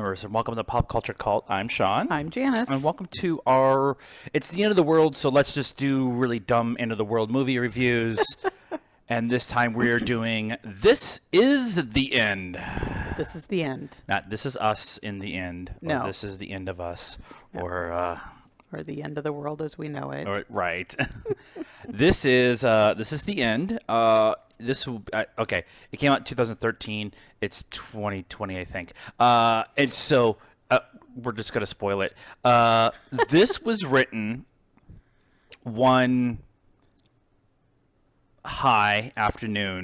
Universe, and welcome to Pop Culture Cult. I'm Sean. I'm Janice. And welcome to it's the end of the world, so let's just do really dumb end of the world movie reviews. And this time we're doing This Is the End. This is the end. Not This Is Us in the End. No. This is the end of us. No. Or the end of the world as we know it. Right. This is the end. Okay. It came out in 2013. It's 2020, I think. And so we're just gonna spoil it. This was written one high afternoon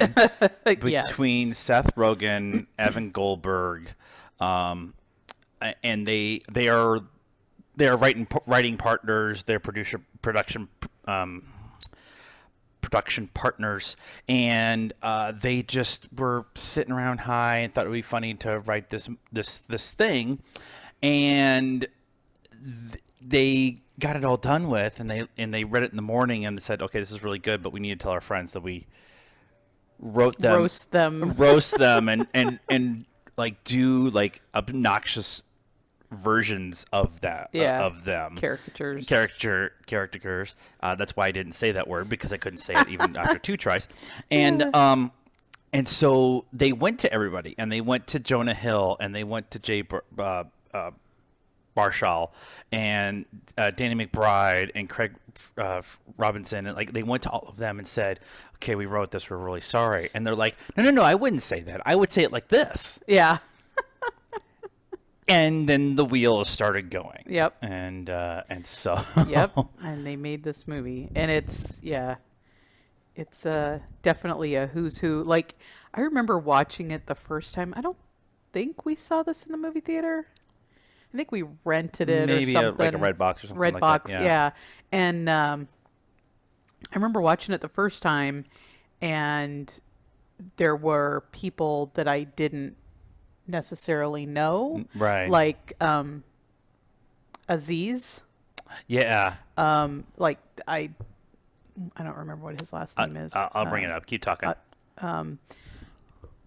between Yes. Seth Rogen, Evan Goldberg, and they are writing partners. They're production partners, and they just were sitting around high and thought it would be funny to write this thing, and they got it all done with, and they read it in the morning and said, okay, this is really good, but we need to tell our friends that we roast them and like do like obnoxious versions of that of them, caricatures. That's why I didn't say that word, because I couldn't say it even after 2 tries. And so they went to everybody, and they went to Jonah Hill, and they went to Jay Baruchel and Danny McBride and Craig Robinson, and like they went to all of them and said, okay, we wrote this, we're really sorry. And they're like, no, I wouldn't say that, I would say it like this. Yeah. And then the wheels started going. Yep. And so. Yep. And they made this movie, and it's definitely a who's who. Like, I remember watching it the first time. I don't think we saw this in the movie theater. I think we rented it maybe or something. like a Redbox or something like Redbox, that. yeah. And I remember watching it the first time, and there were people that I didn't necessarily know, right? Like Aziz. Yeah. Like I don't remember what his last name is. I'll bring it up. Keep talking.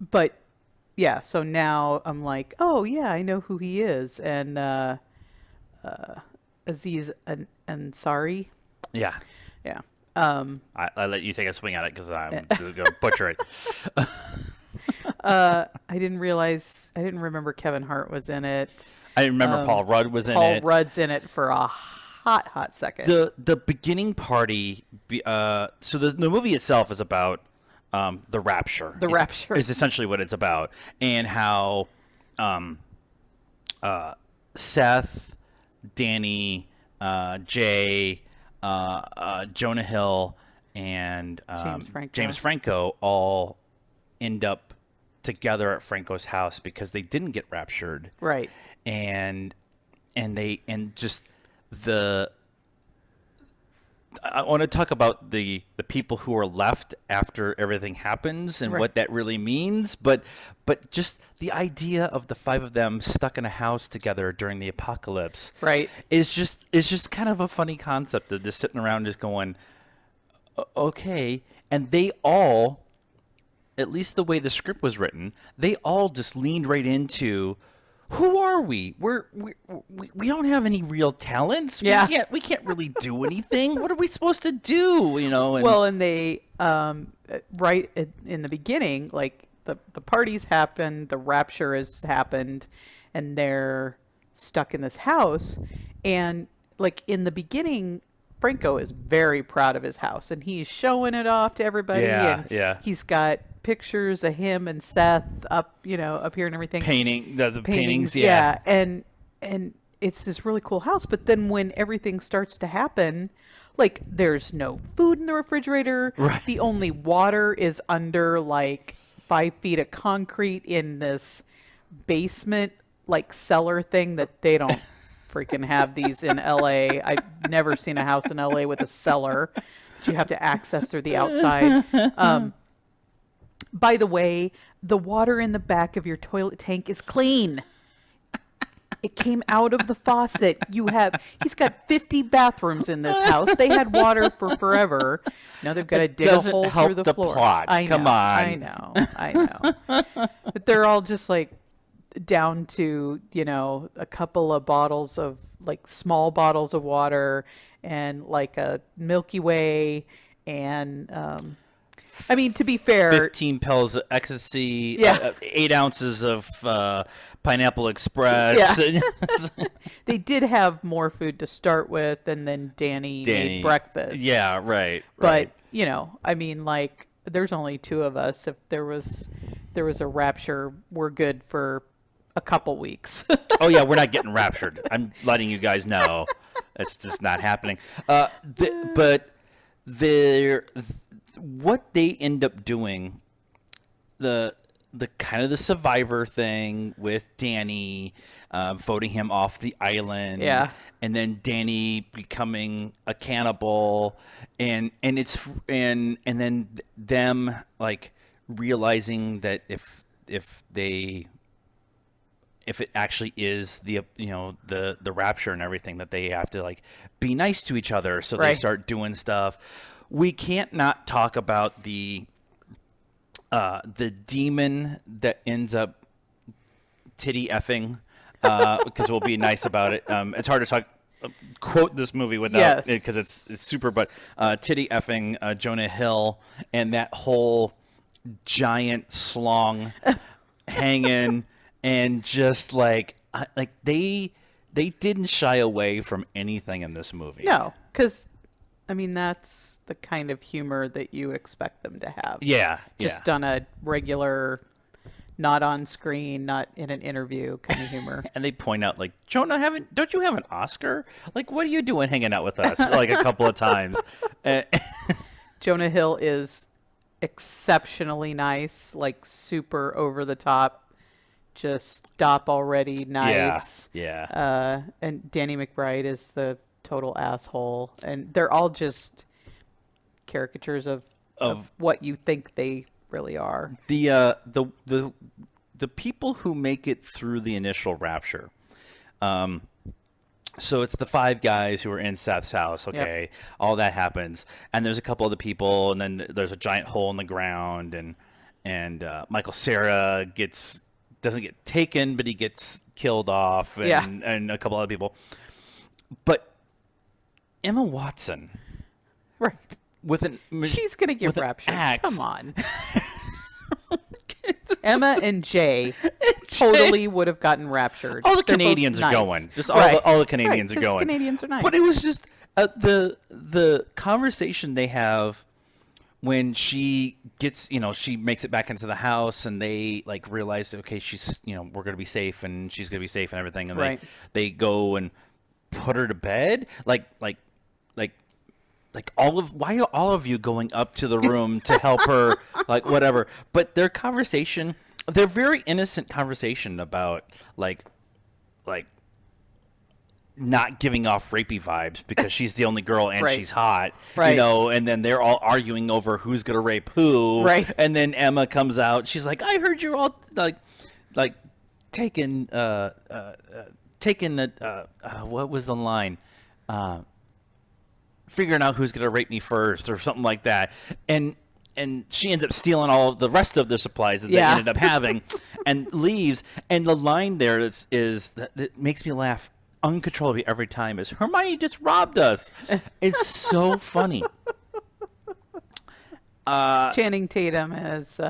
But yeah, so now I'm like, oh yeah, I know who he is, and Aziz Ansari. Yeah. Yeah. I let you take a swing at it because I'm going to butcher it. I didn't remember Kevin Hart was in it. I remember Paul Rudd was in it. Paul Rudd's in it for a hot second. The beginning party. So the movie itself is about the rapture. The rapture is essentially what it's about, and how Seth, Danny, Jay, Jonah Hill, and James Franco all end up together at Franco's house because they didn't get raptured, right? And just I want to talk about the people who are left after everything happens and what that really means, but just the idea of the 5 of them stuck in a house together during the apocalypse, right, is just kind of a funny concept of just sitting around just going, okay, and they all, at least the way the script was written, they all just leaned right into, who are we? We don't have any real talents. Yeah. We can't really do anything. What are we supposed to do? You know. And they right in the beginning, like the parties happened, the rapture has happened, and they're stuck in this house. And like in the beginning, Franco is very proud of his house, and he's showing it off to everybody. Yeah, and he's got pictures of him and Seth up here and everything. The paintings, yeah. And it's this really cool house. But then when everything starts to happen, like there's no food in the refrigerator. Right. The only water is under like 5 feet of concrete in this basement, like cellar thing that they don't freaking have these in LA. I've never seen a house in LA with a cellar that you have to access through the outside. By the way, the water in the back of your toilet tank is clean. It came out of the faucet. He's got 50 bathrooms in this house. They had water for forever. Now they've got to dig a hole through the floor. Plot. Come on. I know. But they're all just like, down to, a couple of bottles of like small bottles of water and like a Milky Way. And I mean, to be fair, 15 pills of ecstasy, Yeah. 8 ounces of Pineapple Express. Yeah. They did have more food to start with, and then Danny made breakfast. Yeah, right. But, I mean, like, there's only two of us. If there was a rapture, we're good for a couple weeks. Oh, yeah, we're not getting raptured. I'm letting you guys know. It's just not happening. But what they end up doing, the kind of the survivor thing with Danny, voting him off the island, Yeah. and then Danny becoming a cannibal, and then them like realizing that if it actually is the rapture and everything, that they have to like be nice to each other, so they Right. start doing stuff. We can't not talk about the demon that ends up titty effing, because we'll be nice about it. It's hard to quote this movie without it, Yes. because it's super, but titty effing Jonah Hill, and that whole giant slong hanging, and just like they didn't shy away from anything in this movie. No, because, I mean, that's the kind of humor that you expect them to have. Yeah, Just yeah. on a regular, not on screen, not in an interview kind of humor. And they point out, like, Jonah, don't you have an Oscar? Like, what are you doing hanging out with us? Like a couple of times. Jonah Hill is exceptionally nice, like super over the top. Just stop already, nice. Yeah. And Danny McBride is the total asshole, and they're all just caricatures of what you think they really are. The people who make it through the initial rapture. So it's the 5 guys who are in Seth's house. Okay, Yep. All that happens, and there's a couple other people, and then there's a giant hole in the ground, and Michael Cera doesn't get taken, but he gets killed off, and a couple other people. But Emma Watson, Right. She's going to get with an raptured. axe. Come on. Emma and Jay totally would have gotten raptured. All the They're both Canadians are nice. going. Just Right. all the Canadians Right, are 'cause going. Canadians are nice. But it was just the conversation they have when she gets, she makes it back into the house, and they like realize, okay, she's, we're gonna be safe, and she's gonna be safe and everything, and Right. they go and put her to bed, like why are all of you going up to the room to help her, like whatever. But their conversation, their very innocent conversation about like not giving off rapey vibes because she's the only girl and Right. she's hot, Right. and then they're all arguing over who's gonna rape who, Right. And then Emma comes out, she's like, I heard you're all like taking what was the line? Figuring out who's gonna rape me first, or something like that, and she ends up stealing all of the rest of the supplies that they Yeah. ended up having, and leaves. And the line there is that makes me laugh uncontrollably every time is, Hermione just robbed us. It's so funny. Channing Tatum as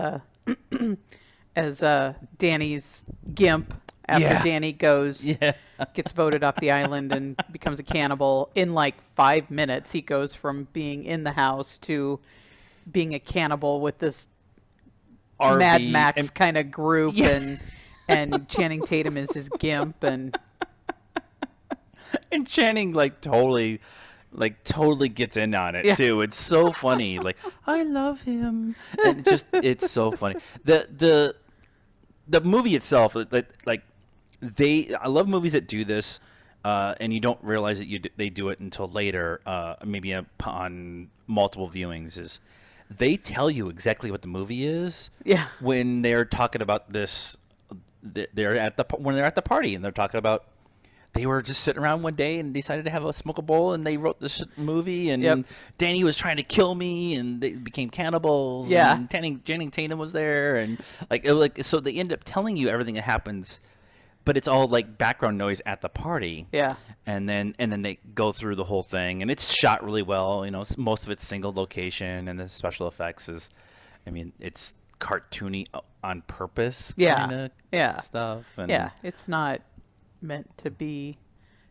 Danny's gimp after Yeah. Danny gets voted off the island and becomes a cannibal. In like 5 minutes, he goes from being in the house to being a cannibal with this RV Mad Max and- kind of group, Yeah. and Channing Tatum is his gimp, and And Channing totally gets in on it Yeah. too. It's so funny. Like, I love him. And it's so funny. The movie itself, I love movies that do this, and you don't realize that they do it until later, maybe upon multiple viewings. Is they tell you exactly what the movie is. Yeah. When they're talking about this, when they're at the party, and they're talking about, they were just sitting around one day and decided to have a smoke a bowl, and they wrote this movie, and Yep. Danny was trying to kill me, and they became cannibals. Yeah. And Channing Tatum was there, and so they end up telling you everything that happens but it's all like background noise at the party. Yeah. And then they go through the whole thing, and it's shot really well. You know, most of it's single location, and the special effects is, I mean, it's cartoony on purpose. Yeah. Kinda Yeah. stuff. And Yeah. It's not meant to be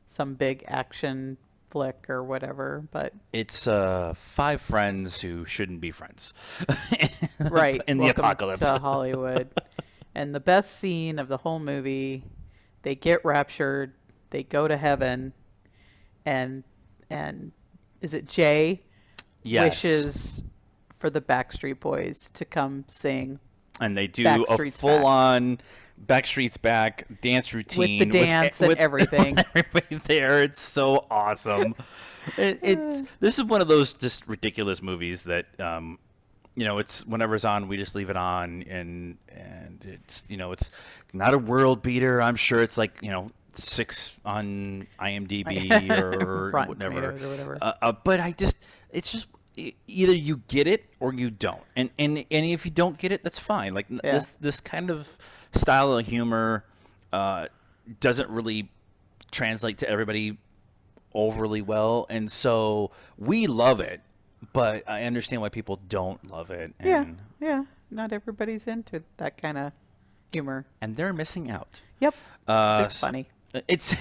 some big action flick or whatever, but it's 5 friends who shouldn't be friends. right. In the Welcome apocalypse. to Hollywood. And the best scene of the whole movie, they get raptured, they go to heaven, and is it Jay Yes. wishes for the Backstreet Boys to come sing And they do Backstreet's a full-on Backstreet's Back dance routine with the dance and everything. Everybody there. It's so awesome. This is one of those just ridiculous movies that it's whenever it's on, we just leave it on, and it's it's not a world beater. I'm sure it's like 6 on IMDb or Rotten whatever. Tomatoes or whatever. But it's just either you get it or you don't, and if you don't get it, that's fine. Like this kind of style of humor doesn't really translate to everybody overly well, and so we love it, but I understand why people don't love it. And, Yeah. Not everybody's into that kind of humor. and they're missing out. Yep. It's funny. It's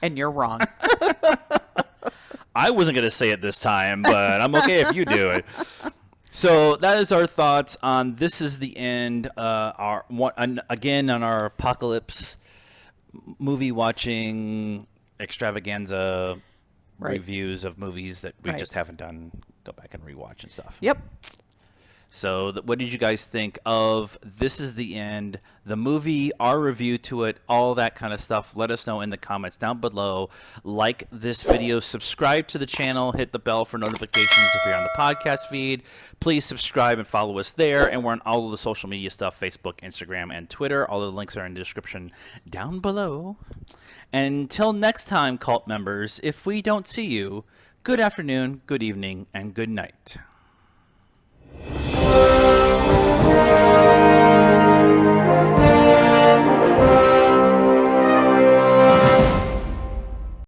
And you're wrong. I wasn't gonna say it this time, but I'm okay if you do it. So that is our thoughts on This Is the End. Again on our apocalypse movie watching extravaganza reviews of movies that we just haven't done. Go back and rewatch and stuff. Yep. So what did you guys think of This Is the End, the movie, our review to it, all that kind of stuff? Let us know in the comments down below. Like this video, subscribe to the channel, hit the bell for notifications if you're on the podcast feed. Please subscribe and follow us there. And we're on all of the social media stuff, Facebook, Instagram, and Twitter. All the links are in the description down below. And until next time, cult members, if we don't see you, good afternoon, good evening, and good night.